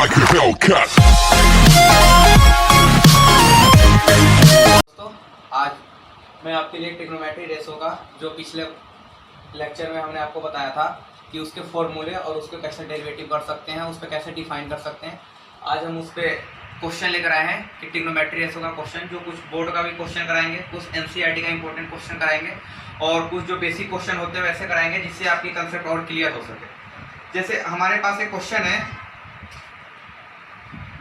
like a Hellcat. दोस्तों, आज मैं आपके लिए ट्रिग्नोमेट्री रेशो का जो पिछले लेक्चर में हमने आपको बताया था कि उसके फॉर्मूले और उसके कैसे डेरिवेटिव कर सकते हैं, उस पर कैसे डिफाइन कर सकते हैं। आज हम उस पर क्वेश्चन लेकर आए हैं कि ट्रिग्नोमेट्री रेशो का क्वेश्चन, जो कुछ बोर्ड का भी क्वेश्चन कराएंगे, कुछ एनसीईआरटी का इंपॉर्टेंट क्वेश्चन कराएंगे और कुछ जो बेसिक क्वेश्चन होते हैं वैसे कराएंगे, जिससे आपकी कंसेप्ट और क्लियर हो सके। जैसे हमारे पास एक क्वेश्चन है,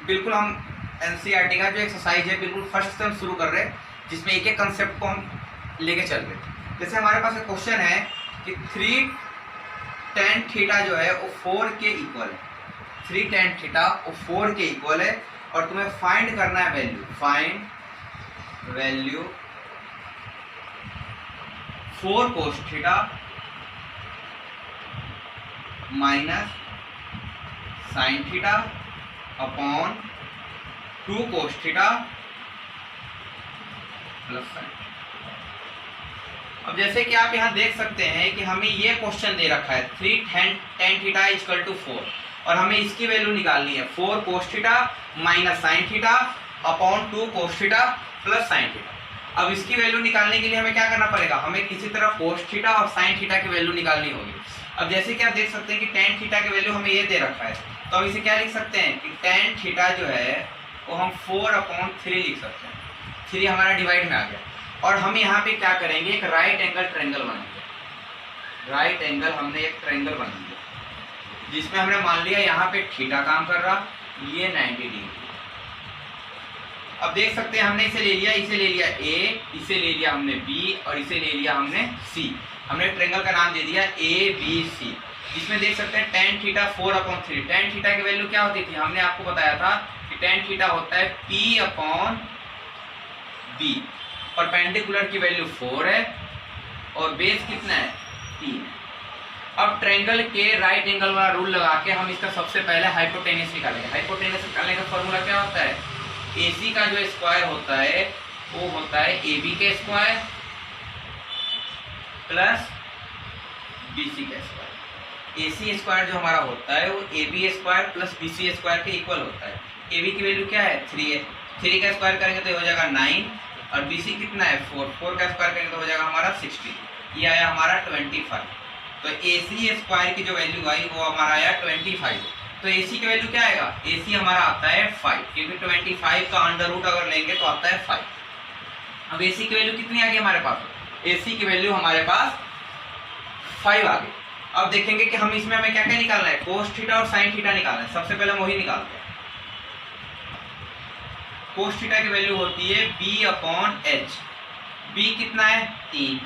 बिल्कुल हम एनसीईआरटी का जो एक्सरसाइज है बिल्कुल फर्स्ट से हम शुरू कर रहे हैं, जिसमें एक एक कंसेप्ट को हम लेके चल रहे। जैसे हमारे पास एक क्वेश्चन है कि 3 tan थीटा जो है वो 4 के इक्वल है। 3 tan थीटा वो 4 के इक्वल है और तुम्हें फाइंड करना है value, find value 4 cos theta minus sine theta upon 2 cos theta plus sign. अब जैसे कि आप यहाँ देख सकते हैं कि हमें ये क्वेश्चन दे रखा है 3 tan थीटा इक्वल टू 4 और हमें इसकी वैल्यू निकालनी है 4 cos theta minus sine theta upon 2 cos theta plus sine theta. अब इसकी वैल्यू निकालने के लिए हमें क्या करना पड़ेगा, हमें किसी तरह cos थीटा और साइन थीटा की वैल्यू निकालनी होगी। अब जैसे कि आप देख सकते हैं कि tan थीटा की वैल्यू हमें ये दे रखा है, तो अब इसे क्या लिख सकते हैं कि tan थीटा जो है वो हम 4/3 लिख सकते हैं। 3 हमारा डिवाइड में आ गया और हम यहाँ पे क्या करेंगे, एक राइट एंगल ट्रायंगल बनाएंगे। राइट एंगल हमने एक ट्रायंगल बना लिया जिसमें हमने मान लिया यहाँ पे थीटा काम कर रहा, ये 90 डिग्री। अब देख सकते हैं हमने इसे ले लिया, इसे ले लिया ए, इसे ले लिया हमने बी और इसे ले लिया हमने सी। हमने ट्रायंगल का नाम दे दिया ए बी सी, जिसमें देख सकते हैं tan थीटा 4/3। tan थीटा की वैल्यू क्या होती थी, हमने आपको बताया था कि tan थीटा होता है P/B। परपेंडिकुलर की वैल्यू 4 है और बेस कितना है 3। अब ट्रायंगल के राइट एंगल वाला रूल लगा के हम इसका सबसे पहले हाइपोटेनस निकालेंगे। हाइपोटेनस निकालने का फॉर्मूला क्या होता है, AC का जो स्क्वायर होता है वो होता है AB के स्क्वायर प्लस BC का स्क्वायर। AC स्क्वायर जो हमारा होता है वो AB square plus BC square के इक्वल होता है। AB की वैल्यू क्या है 3 है, 3 का स्क्वायर करेंगे तो हो जाएगा 9 और BC कितना है 4, 4 का स्क्वायर करेंगे तो हो जाएगा हमारा 60, ये आया हमारा 25। तो AC स्क्वायर की जो वैल्यू आई वो हमारा आया 25। तो AC की वैल्यू क्या आएगा, AC हमारा आता है 5, क्योंकि 25 का अंडर रूट अगर लेंगे तो आता है 5। अब AC की वैल्यू कितनी आ गई हमारे पास, AC की वैल्यू हमारे पास 5 आ गई। अब देखेंगे कि हम इसमें हमें क्या क्या निकालना है, cos थीटा और sin थीटा निकालना है। सबसे पहले हम वही निकालते हैं। cos थीटा की वैल्यू होती है B/H। B कितना है 3,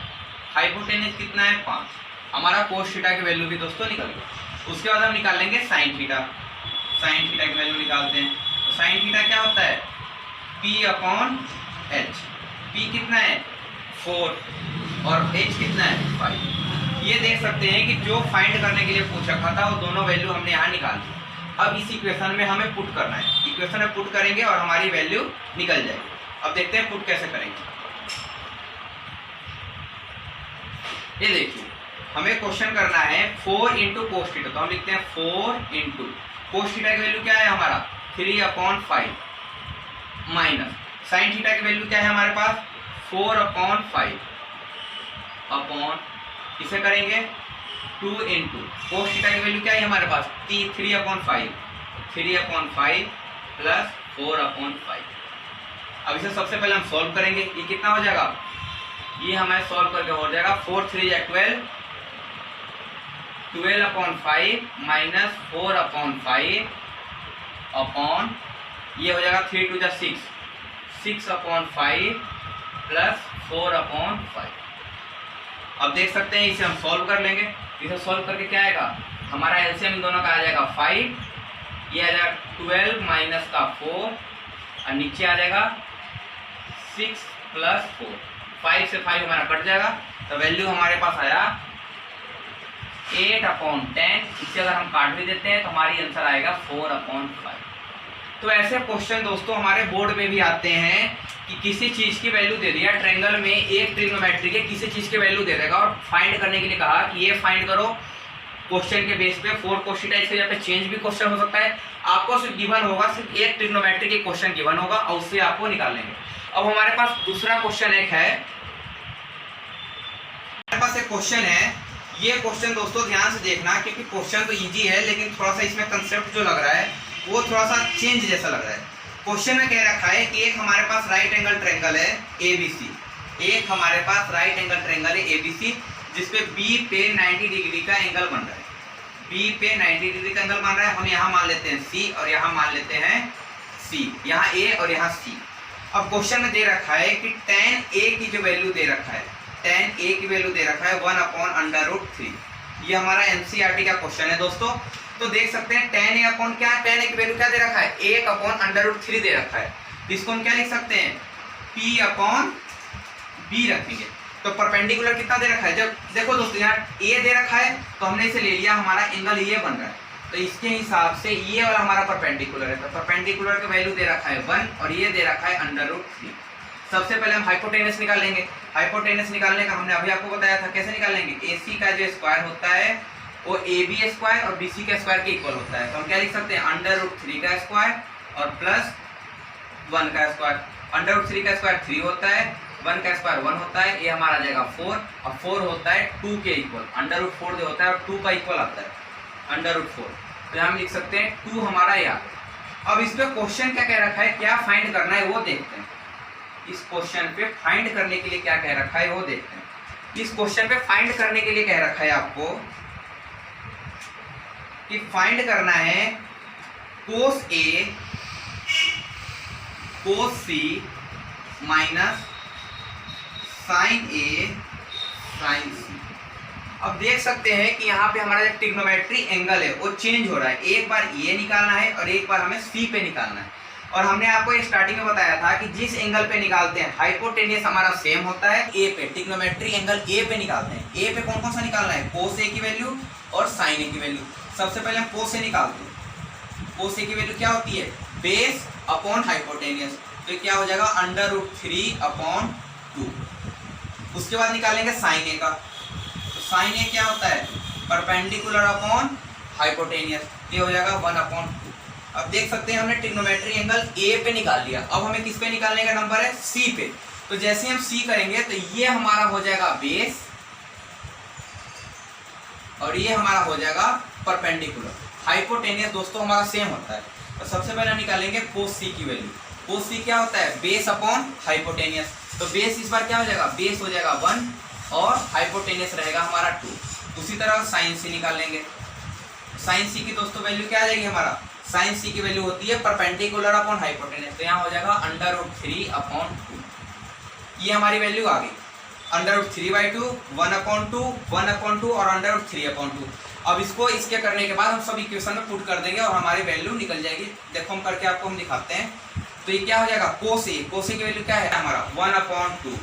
हाइपोटेनस कितना है 5। हमारा cos थीटा की वैल्यू भी दोस्तों निकल गई। उसके बाद हम निकालेंगे sin थीटा। sin थीटा की वैल्यू निकालते हैं तो sin थीटा क्या होता है P/H। P कितना है 4 और H कितना है 5। ये देख सकते हैं कि जो फाइंड करने के लिए पूछ रखा था वो दोनों वैल्यू हमने यहाँ निकाल दी। अब इस इक्वेशन में हमें पुट करना है, इक्वेशन में पुट करेंगे और हमारी वैल्यू निकल जाएगी। अब देखते हैं पुट कैसे करेंगे। ये देखिए हमें क्वेश्चन करना है 4 × cos थीटा, तो हम लिखते हैं 4 × cos थीटा की वैल्यू क्या है हमारा 3/5 माइनस साइन थीटा की वैल्यू क्या है हमारे पास 4/5 अपॉन इसे करेंगे 2 × cos थीटा की वैल्यू क्या है हमारे पास 3/5 प्लस 4/5। अब इसे सबसे पहले हम सॉल्व करेंगे, ये कितना हो जाएगा, ये हमें सॉल्व करके हो जाएगा 4 3 12, 12/5 माइनस 4/5 अपॉन ये हो जाएगा 3 2 6, 6/5 प्लस 4/5। अब देख सकते हैं इसे हम सॉल्व कर लेंगे। इसे सॉल्व करके क्या आएगा, हमारा एलसीएम इन दोनों का आ जाएगा 5, ये आ जाएगा 12 माइनस का 4 और नीचे आ जाएगा 6 प्लस 4। 5 से 5 हमारा कट जाएगा तो वैल्यू हमारे पास आया 8/10। इससे अगर हम काट भी देते हैं तो हमारी आंसर आएगा 4/5। तो ऐसे क्वेश्चन दोस्तों हमारे बोर्ड में भी आते हैं कि किसी चीज की वैल्यू दे दिया, ट्रायंगल में एक ट्रिग्नोमेट्री के किसी चीज की वैल्यू दे देगा और फाइंड करने के लिए कहा कि ये फाइंड करो क्वेश्चन के बेस पे 4 cos थीटा, इसके जगह पे चेंज भी क्वेश्चन हो सकता है। आपको सिर्फ गिवन होगा, सिर्फ एक ट्रिग्नोमेट्री के क्वेश्चन गिवन होगा और उससे आपको निकालेंगे। अब हमारे पास दूसरा क्वेश्चन एक है, हमारे पास एक क्वेश्चन है। ये क्वेश्चन दोस्तों ध्यान से देखना, क्योंकि क्वेश्चन तो इजी है लेकिन थोड़ा सा इसमें कंसेप्ट जो लग रहा है वो थोड़ा सा चेंज जैसा लग रहा है। क्वेश्चन में कह रखा है कि एक हमारे पास राइट एंगल ट्रायंगल है ABC, एक हमारे पास राइट एंगल ट्रायंगल है ABC, जिसपे B पे 90 डिग्री का एंगल बन रहा है। B पे 90 डिग्री का एंगल बन रहा है। हम यहाँ मान लेते हैं C और यहाँ मान लेते हैं C, यहाँ A और यहाँ C। अब क्वेश्चन में दे रखा है कि tan A की जो वैल्यू दे रखा है, tan A की वैल्यू दे रखा है 1/√3। ये हमारा NCERT का क्वेश्चन है दोस्तों। तो देख सकते हैं tan A अपॉन क्या है, tan A की वैल्यू क्या दे रखा है, 1/√3 दे रखा है। इसको हम क्या लिख सकते हैं, P/B रखेंगे। तो परपेंडिकुलर कितना दे रखा है, जब देखो दोस्तों यहाँ A दे रखा है तो हमने इसे ले लिया, हमारा एंगल ये बन रहा है, तो इसके हिसाब से ये वाला हमारा परपेंडिकुलर है। तो परपेंडिकुलर का वैल्यू दे रखा है 1 और ये दे रखा है √3। सबसे पहले हम हाइपोटेनस निकालेंगे। हाइपोटेनस निकालने का हमने अभी आपको बताया था, कैसे निकालेंगे, AC का जो स्क्वायर होता है वो AB स्क्वायर और BC के स्क्वायर के इक्वल होता है। तो हम क्या लिख सकते हैं, √3 का स्क्वायर और प्लस 1 का स्क्वायर। √3 का स्क्वायर 3 होता है, 1 का स्क्वायर 1 होता है, ये हमारा आ जाएगा 4 और 4 होता है 2 के इक्वल। √4 जो होता है और 2 का इक्वल आता है √4। तो हम लिख सकते हैं 2 हमारा ये आ गया। अब इस पे क्वेश्चन क्या कह रखा है, क्या फाइंड करना है वो देखते हैं। इस क्वेश्चन पे फाइंड करने के लिए क्या कह रखा है वो देखते हैं। इस क्वेश्चन पे फाइंड करने के लिए कह रखा है आपको कि फाइंड करना है cos A cos C minus sin A sin C। अब देख सकते हैं कि यहाँ पे हमारा जो ट्रिग्नोमेट्री एंगल है वो चेंज हो रहा है। एक बार ये निकालना है और एक बार हमें C पे निकालना है। और हमने आपको स्टार्टिंग में बताया था कि जिस एंगल पे निकालते हैं हाइपोटेनियस हमारा सेम होता है A पे, ट्रिग्नोमेट्री एंगल A पे निकालते हैं। A पे कौन कौन सा निकालना है, cos A की वैल्यू और sin A की वैल्यू। सबसे पहले हम cos A निकालते हैं। cos A की वैल्यू क्या होती है, बेस अपॉन हाइपोटेनियस, तो क्या हो जाएगा √3/2। उसके बाद निकालेंगे sin A का। तो sin A क्या होता है, परपेंडिकुलर अपॉन हाइपोटेनियस, ये हो जाएगा 1/2। अब देख सकते हैं हमने ट्रिग्नोमेट्री एंगल A पे निकाल लिया। अब हमें किस पे निकालने का नंबर है, C पे। तो जैसे हम C करेंगे तो ये हमारा हो जाएगा बेस और ये हमारा हो जाएगा परपेंडिकुलर। हाइपोटेनियस दोस्तों हमारा सेम होता है। तो सबसे पहले हम निकालेंगे cos C की वैल्यू। cos C क्या होता है, बेस अपॉन हाइपोटेनियस। तो बेस इस बार क्या हो जाएगा, बेस हो जाएगा 1 और हाइपोटेनियस रहेगा हमारा 2। उसी तरह sin C निकालेंगे। sin C की दोस्तों वैल्यू क्या आ जाएगी, हमारा sin C की वैल्यू होती है परपेंडिकुलर अपॉन हाइपोटेनियस। तो यहाँ हो जाएगा √3/2। ये हमारी वैल्यू आ गई, √3/2, 1/2, 1/2 और √3/2। अब इसको इसके करने के बाद हम सब इक्वेशन में पुट कर देंगे और हमारी वैल्यू निकल जाएगी। देखो हम करके आपको हम दिखाते हैं। तो ये क्या हो जाएगा, cos A की वैल्यू क्या है हमारा 1/2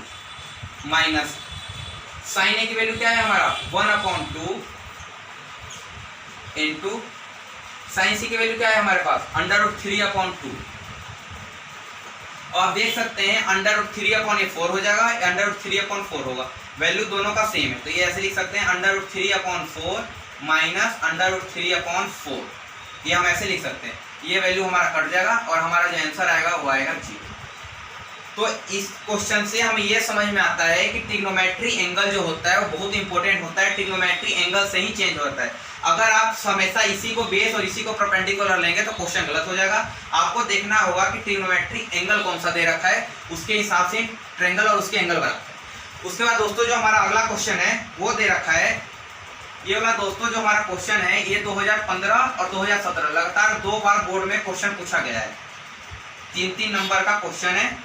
माइनस sin A की वैल्यू क्या है हमारा 1/2 इंटू sin C की वैल्यू क्या है हमारे पास √3/2। और आप देख सकते हैं √3/4 हो जाएगा, √3/4 होगा, वैल्यू दोनों का सेम है। तो ये ऐसे लिख सकते हैं √3/4 माइनस √3/4। ये हम ऐसे लिख सकते हैं। ये वैल्यू हमारा कट जाएगा और हमारा जो आंसर आएगा वो आएगा 0। तो इस क्वेश्चन से हमें ये समझ में आता है कि ट्रिग्नोमेट्री एंगल जो होता है वो बहुत इंपॉर्टेंट होता है। ट्रिग्नोमेट्री एंगल से ही चेंज होता है। अगर आप हमेशा इसी को बेस और इसी को परपेंडिकुलर लेंगे तो क्वेश्चन गलत हो जाएगा। आपको देखना होगा कि ट्रिग्नोमेट्री एंगल कौन सा दे रखा है, उसके हिसाब से ट्रायंगल और उसके एंगल बनाते हैं। उसके बाद दोस्तों जो हमारा अगला क्वेश्चन है वो दे रखा है, ये वाला दोस्तों जो हमारा क्वेश्चन है ये 2015 और 2017 लगातार 2 बार बोर्ड में क्वेश्चन पूछा गया है। 3-3 नंबर का क्वेश्चन है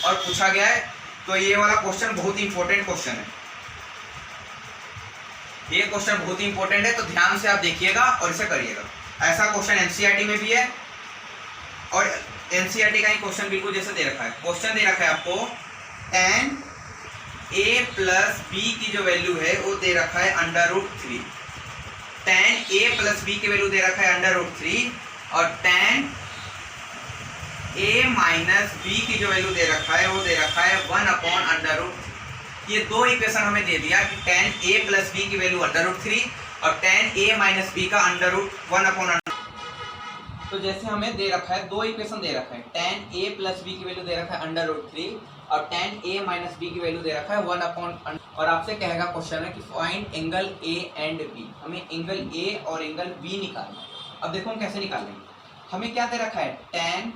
और पूछा गया है। तो ये वाला क्वेश्चन बहुत इंपॉर्टेंट क्वेश्चन है। ये क्वेश्चन बहुत इंपॉर्टेंट है, तो ध्यान से आप देखिएगा और इसे करिएगा। ऐसा क्वेश्चन एनसीईआरटी में भी है और एनसीईआरटी का ही क्वेश्चन बिल्कुल जैसे दे रखा है। क्वेश्चन दे रखा है आपको tan A प्लस B की जो वैल्यू है वो दे रखा है √3। tan A प्लस B की वैल्यू दे रखा है √3 और tan A माइनस B की जो वैल्यू दे रखा है वो दे रखा है 1/√3। ये दो इक्वेशन हमें दे दिया कि tan A प्लस B की वैल्यू √3 और tan a माइनस बी का अंडर रूट 1/। तो जैसे हमें दे रखा है, दो इक्वेशन दे रखा है, tan a प्लस बी की वैल्यू दे रखा है अंडर रूट 3 और tan a माइनस बी की वैल्यू दे रखा है 1/। और आपसे कहेगा क्वेश्चन है कि find angle a and b, हमें एंगल a और एंगल b निकालना है। अब देखो हम कैसे निकालेंगे। हमें क्या दे रखा है, tan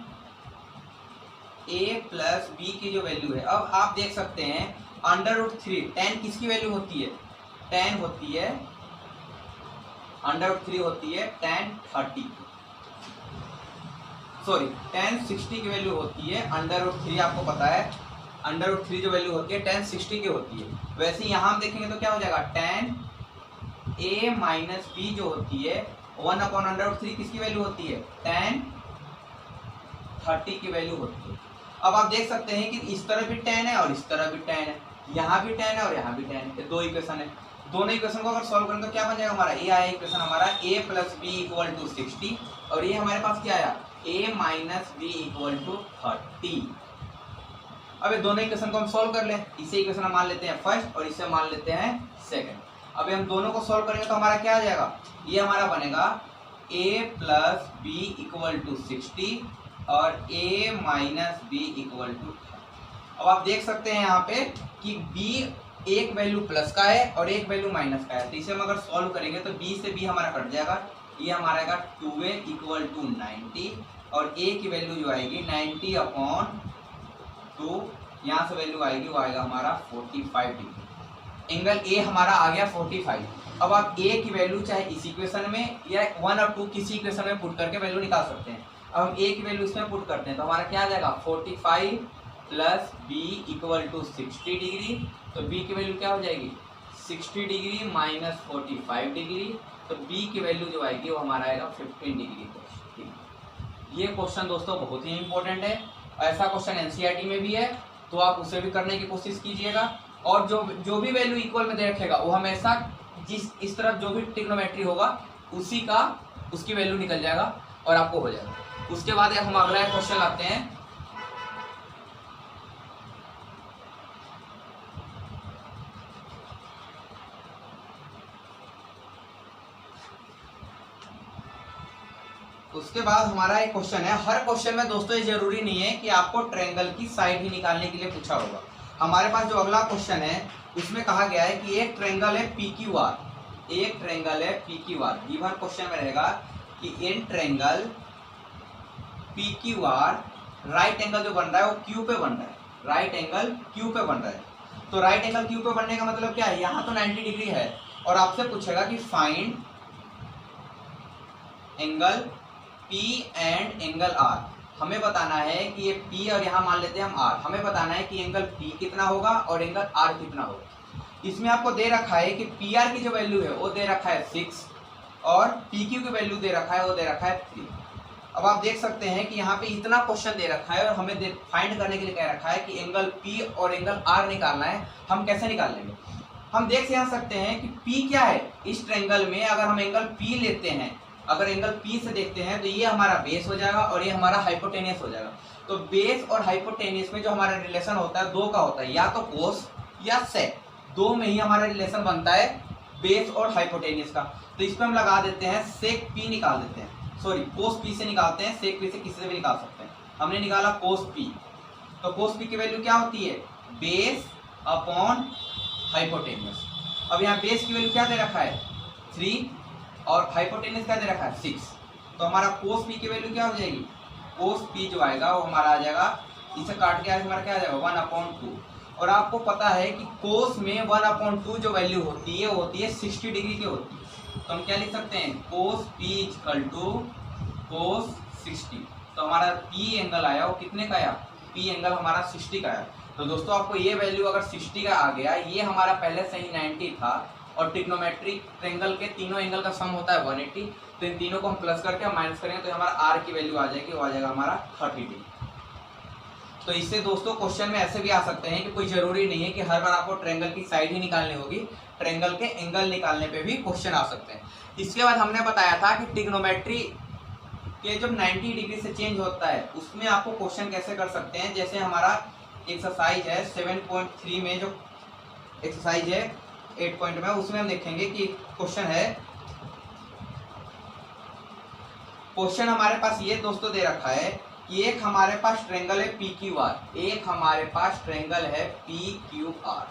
a प्लस b की जो वैल्यू है, अब आप देख सकते हैं अंडर रूट 3, tan किसकी वैल्यू होती है, tan होती है अंडर रूट 3 होती है tan 30, सॉरी tan 60 की वैल्यू होती है अंडर रूट 3, आपको पता है अंडर रूट 3 जो वैल्यू होती है tan 60 की होती है। वैसे यहाँ हम देखेंगे तो क्या हो जाएगा, tan a माइनस बी जो होती है 1/√3 किसकी वैल्यू होती है, tan 30 की वैल्यू होती है। अब आप देख सकते हैं कि इस तरह भी tan है और इस तरह भी tan है, यहाँ भी tan है और यहाँ भी tan है, दो इक्वेशन है। दोनों इक्वेशन को अगर सॉल्व करें तो क्या बन जाएगा हमारा, ये आया इक्वेशन हमारा a plus B equal to 60 और ये हमारे पास क्या आया, a minus B equal to 30। अब ये दोनों इक्वेशन को हम सॉल्व कर लें, इसे इक्वेशन हम मान लेते हैं फर्स्ट और इसे मान लेते हैं सेकंड। अब हम दोनों को सॉल्व करेंगे तो हमारा क्या आ जाएगा, ये हमारा बनेगा a plus B equal to 60 और a minus B equal to. अब आप देख सकते हैं यहाँ पे कि b एक वैल्यू प्लस का है और एक वैल्यू माइनस का है, तो इसे हम अगर सॉल्व करेंगे तो b से b हमारा कट जाएगा, ये हमारा आएगा 2a इक्वल टू 90 और a की वैल्यू जो आएगी 90/2, यहाँ से वैल्यू आएगी वो आएगा हमारा 45 डिग्री। एंगल a हमारा आ गया 45। अब आप a की वैल्यू चाहे इस इक्वेशन में या 1 और 2 किसी इक्वेशन में पुट करके वैल्यू निकाल सकते हैं। अब हम a की वैल्यू इसमें पुट करते हैं तो हमारा क्या आ जाएगा, 45 plus b equal to 60 degree, तो b की वैल्यू क्या हो जाएगी 60 डिग्री माइनस 45 डिग्री, तो b की वैल्यू जो आएगी वो हमारा आएगा 15 डिग्री। ये क्वेश्चन दोस्तों बहुत ही इंपॉर्टेंट है, ऐसा क्वेश्चन एनसीईआरटी में भी है तो आप उसे भी करने की कोशिश कीजिएगा। और जो भी वैल्यू इक्वल में दे रखेगा वो हमेशा इस तरफ जो भी ट्रिग्नोमेट्री होगा उसकी वैल्यू निकल जाएगा और आपको हो जाएगा। उसके बाद हम अगला क्वेश्चन लाते हैं। उसके बाद हमारा एक क्वेश्चन है, हर क्वेश्चन में दोस्तों ये जरूरी नहीं है कि आपको ट्रायंगल की साइड ही निकालने के लिए पूछा होगा। हमारे पास जो अगला क्वेश्चन है उसमें कहा गया है कि एक ट्रायंगल है PQR, एक ट्रायंगल है PQR। गिवन क्वेश्चन में रहेगा कि in triangle PQR right angle जो बन रहा है वो Q पे बन रहा है, राइट एंगल Q पे बन रहा है। तो राइट एंगल Q पे बनने का मतलब क्या है, यहाँ तो 90 डिग्री है और आपसे पूछेगा कि find angle P and angle R। हमें बताना है कि ये P और यहाँ मान लेते हैं हम R, हमें बताना है कि एंगल P कितना होगा और एंगल R कितना होगा। इसमें आपको दे रखा है कि PR की जो वैल्यू है वो दे रखा है 6 और PQ की वैल्यू दे रखा है वो दे रखा है 3। अब आप देख सकते हैं कि यहाँ पे इतना क्वेश्चन दे रखा है और हमें फाइंड करने के लिए कह रखा है कि एंगल P और एंगल R निकालना है। हम कैसे निकाल लेंगे, हम देख यहाँ सकते हैं कि P क्या है इस ट्रायंगल में। अगर हम एंगल P लेते हैं, अगर एंगल P से देखते हैं तो ये हमारा बेस हो जाएगा और ये हमारा हाइपोटेनियस हो जाएगा। तो बेस और हाइपोटेनियस में जो हमारा रिलेशन होता है दो का होता है, या तो कोस या सेक, दो में ही हमारा रिलेशन बनता है बेस और हाइपोटेनियस का। तो इस पर हम लगा देते हैं सेक P निकाल देते हैं, सॉरी कोस P से निकालते हैं, सेक P से किसी से भी निकाल सकते हैं। हमने निकाला कोस P, तो कोस P की वैल्यू क्या होती है, बेस अपॉन हाइपोटेनियस। अब यहाँ बेस की वैल्यू क्या दे रखा है 3 और हाइपोटेनियस क्या दे रखा है 6, तो हमारा कोस P की वैल्यू क्या हो जाएगी, कोस P जो आएगा वो हमारा आ जाएगा, इसे काट के हमारा क्या आ जाएगा 1/2। और आपको पता है कि कोस में 1/2 जो वैल्यू होती है वो होती है 60 डिग्री की होती है। तो हम क्या लिख सकते हैं, कोस P इक्वल टू कोस 60। तो हमारा P एंगल आया वो कितने का आया, P एंगल हमारा 60 का आया। तो दोस्तों आपको ये वैल्यू अगर 60 का आ गया, ये हमारा पहले से ही 90 था और ट्रिग्नोमेट्रिक ट्रायंगल के तीनों एंगल का सम होता है 180, तो इन तीनों को हम प्लस करके माइनस करेंगे तो हमारा R की वैल्यू आ जाएगी, वो आ जाएगा हमारा 30 डिग्री। तो इससे दोस्तों क्वेश्चन में ऐसे भी आ सकते हैं कि कोई जरूरी नहीं है कि हर बार आपको ट्रायंगल की साइड ही निकालनी होगी, ट्रायंगल के एंगल निकालने पे भी क्वेश्चन आ सकते हैं। इसके बाद हमने बताया था कि ट्रिग्नोमेट्री के जब 90 डिग्री से चेंज होता है उसमें आपको क्वेश्चन कैसे कर सकते हैं। जैसे हमारा एक्सरसाइज है 7.3 में जो एक्सरसाइज है 8 पॉइंट में, उसमें हम देखेंगे कि क्वेश्चन है क्वेश्चन हमारे पास ये दोस्तों दे रखा है कि एक हमारे पास ट्रायंगल है पी क्यू आर, एक हमारे पास ट्रायंगल है पी क्यू आर,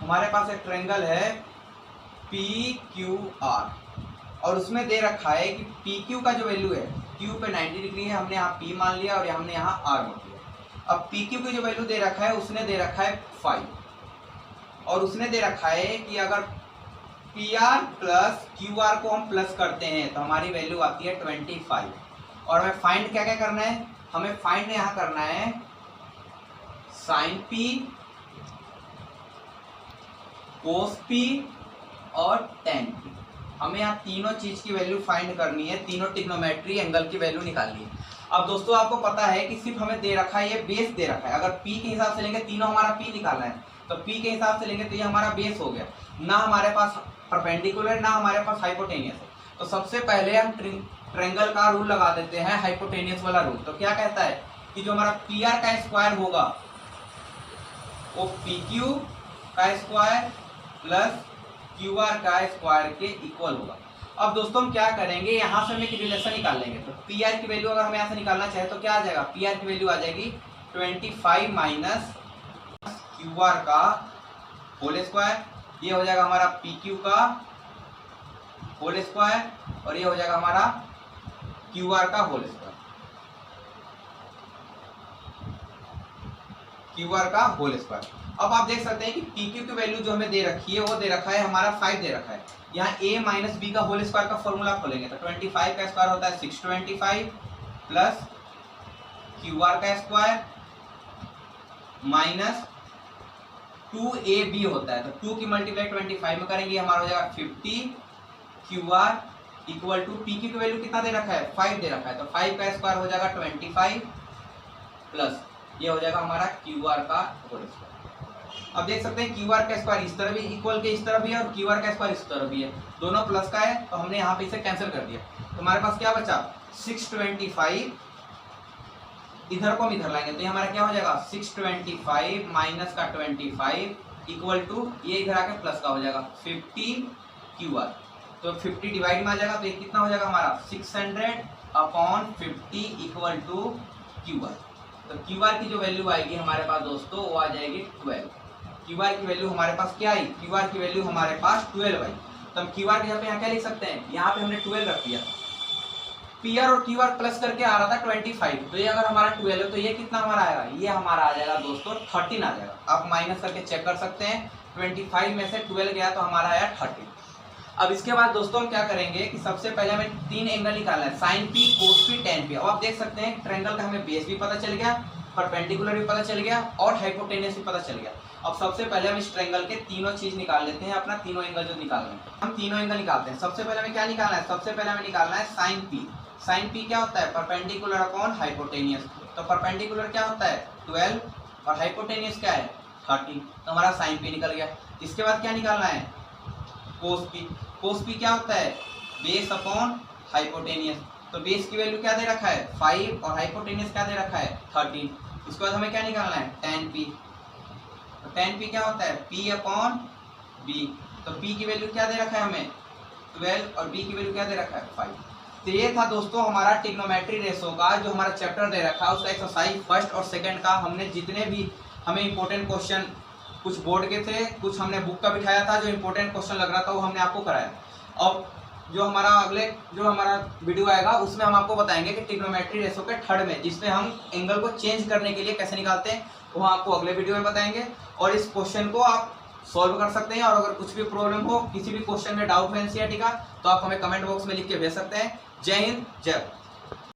हमारे पास एक ट्रायंगल है पी क्यू आर और उसमें दे रखा है कि पी क्यू का जो वैल्यू है क्यू पे 90 डिग्री है, हमने यहाँ पी मान लिया और हमने यहाँ आर मान लिया। अब पी क्यू की जो वैल्यू दे रखा है उसने दे रखा है 5 और उसने दे रखा है कि अगर P R plus Q R को हम प्लस करते हैं तो हमारी वैल्यू आती है 25 और हमें फाइंड क्या क्या करना है, हमें फाइंड यहाँ करना है साइन पी, कोस पी और टेन पी। हमें यहाँ तीनों चीज की वैल्यू फाइंड करनी है, तीनों ट्रिग्नोमेट्री एंगल की वैल्यू निकालनी है। अब दोस्तों आपको पता है कि सिर्फ हमें दे रखा है ये बेस दे रखा है, अगर पी के हिसाब से लेंगे तीनों हमारा पी निकालना है तो पी के हिसाब से लेंगे तो ये हमारा बेस हो गया, ना हमारे पास परपेंडिकुलर ना हमारे पास हाइपोटेनियस है। तो सबसे पहले हम ट्रायंगल का रूल लगा देते हैं, हाइपोटेनियस वाला रूल। तो क्या कहता है कि जो हमारा पी आर का स्क्वायर होगा वो पी क्यू का स्क्वायर प्लस क्यू आर का स्क्वायर के इक्वल होगा। अब दोस्तों हम क्या करेंगे, यहाँ से हम एक रिलेशन निकाल लेंगे। तो पी आर की वैल्यू अगर हम यहाँ से निकालना चाहे तो क्या आ जाएगा, पी आर की वैल्यू आ जाएगी 25 माइनस क्यू आर का होल स्क्वायर, ये हो जाएगा हमारा पी क्यू का होल स्क्वायर और ये हो जाएगा हमारा क्यू आर का होल स्क्वायर, क्यू आर का होल स्क्वायर। अब आप देख सकते हैं कि पी क्यू की वैल्यू जो हमें दे रखी है वो दे रखा है हमारा 5 दे रखा है। यहाँ a माइनस बी का होल स्क्वायर का फॉर्मूला खोलेंगे तो 25 का स्क्वायर होता है 625 प्लस क्यू आर का स्क्वायर माइनस 2ab होता है, तो 2 की मल्टीप्लाई 25 में करेंगे हमारा हो जाएगा 50 Q R equal to P Q की वैल्यू कितना दे रखा है 5 दे रखा है, तो 5 का स्क्वायर हो जाएगा 25 प्लस ये हो जाएगा हमारा क्यू आर का होल स्क्वायर। अब देख सकते हैं क्यू आर का स्क्वायर इस तरह भी इक्वल के इस तरह भी है और क्यू आर का स्क्वायर इस तरह भी है, दोनों प्लस का है तो हमने यहाँ पे इसे कैंसिल कर दिया। तो हमारे पास क्या बचा 625, इधर को हम इधर लाएंगे तो ये हमारा क्या हो जाएगा 625 माइनस का 25 इक्वल टू ये इधर आके प्लस का हो जाएगा 50 क्यू आर, तो 50 डिवाइड में आ जाएगा तो ये कितना हो जाएगा हमारा 600/50 इक्वल टू क्यू आर। तो क्यू आर की जो वैल्यू आएगी हमारे पास दोस्तों वो आ जाएगी 12। क्यू आर की वैल्यू हमारे पास क्या आई, क्यू आर की वैल्यू हमारे पास 12 आई। तो हम क्यू आर के यहाँ पे यहाँ क्या लिख सकते हैं, यहाँ पे हमने 12 रख दिया, पी आर और क्यू आर प्लस करके आ रहा था 25, तो ये अगर हमारा 12 है तो ये कितना हमारा आएगा, ये हमारा आ जाएगा दोस्तों 13 आ जाएगा। आप माइनस करके चेक कर सकते हैं, 25 में से 12 गया तो हमारा आया 13। अब इसके बाद दोस्तों हम क्या करेंगे कि सबसे पहले हमें 3 एंगल निकालना है, साइन पी, कोस पी, टेन पी। अब आप देख सकते हैं ट्रायंगल का हमें बेस भी पता चल गया, परपेंडिकुलर भी पता चल गया और हाइपोटेनियस भी पता चल गया। अब सबसे पहले हम इस ट्रायंगल के तीनों चीज निकाल लेते हैं, अपना तीनों एंगल जो निकालना है हम तीनों एंगल निकालते हैं। सबसे पहले हमें क्या निकालना है, सबसे पहले हमें निकालना है साइन पी। साइन पी क्या होता है, परपेंडिकुलर अपॉन हाइपोटेनियस। तो परपेंडिकुलर क्या होता है 12 और हाइपोटेनियस क्या है 13, तो हमारा साइन पी निकल गया। इसके बाद क्या निकालना है कोस पी। कोस पी क्या होता है बेस अपॉन हाइपोटेनियस, तो बेस की वैल्यू क्या दे रखा है 5 और हाइपोटेनियस क्या दे रखा है 13। उसके बाद हमें क्या निकालना है टेन पी। तो टेन पी क्या होता है पी अपॉन बी, तो पी की वैल्यू क्या दे रखा है हमें 12 और बी की वैल्यू क्या दे रखा है 5। तो ये था दोस्तों हमारा ट्रिग्नोमेट्री रेशो का जो हमारा चैप्टर दे रखा है, उसका एक्सरसाइज फर्स्ट और सेकंड का। हमने जितने भी हमें इंपॉर्टेंट क्वेश्चन कुछ बोर्ड के थे, कुछ हमने बुक का बिठाया था, जो इंपॉर्टेंट क्वेश्चन लग रहा था वो हमने आपको कराया। अब जो हमारा वीडियो आएगा उसमें हम आपको बताएंगे कि ट्रिग्नोमेट्री रेशो के थर्ड में, जिसमें हम एंगल को चेंज करने के लिए कैसे निकालते हैं, वो आपको अगले वीडियो में बताएंगे। और इस क्वेश्चन को आप सॉल्व कर सकते हैं, और अगर कुछ भी प्रॉब्लम हो, किसी भी क्वेश्चन में डाउट है एनसीईआरटी का, तो आप हमें कमेंट बॉक्स में लिख के भेज सकते हैं। जय हिंद, जय भारत।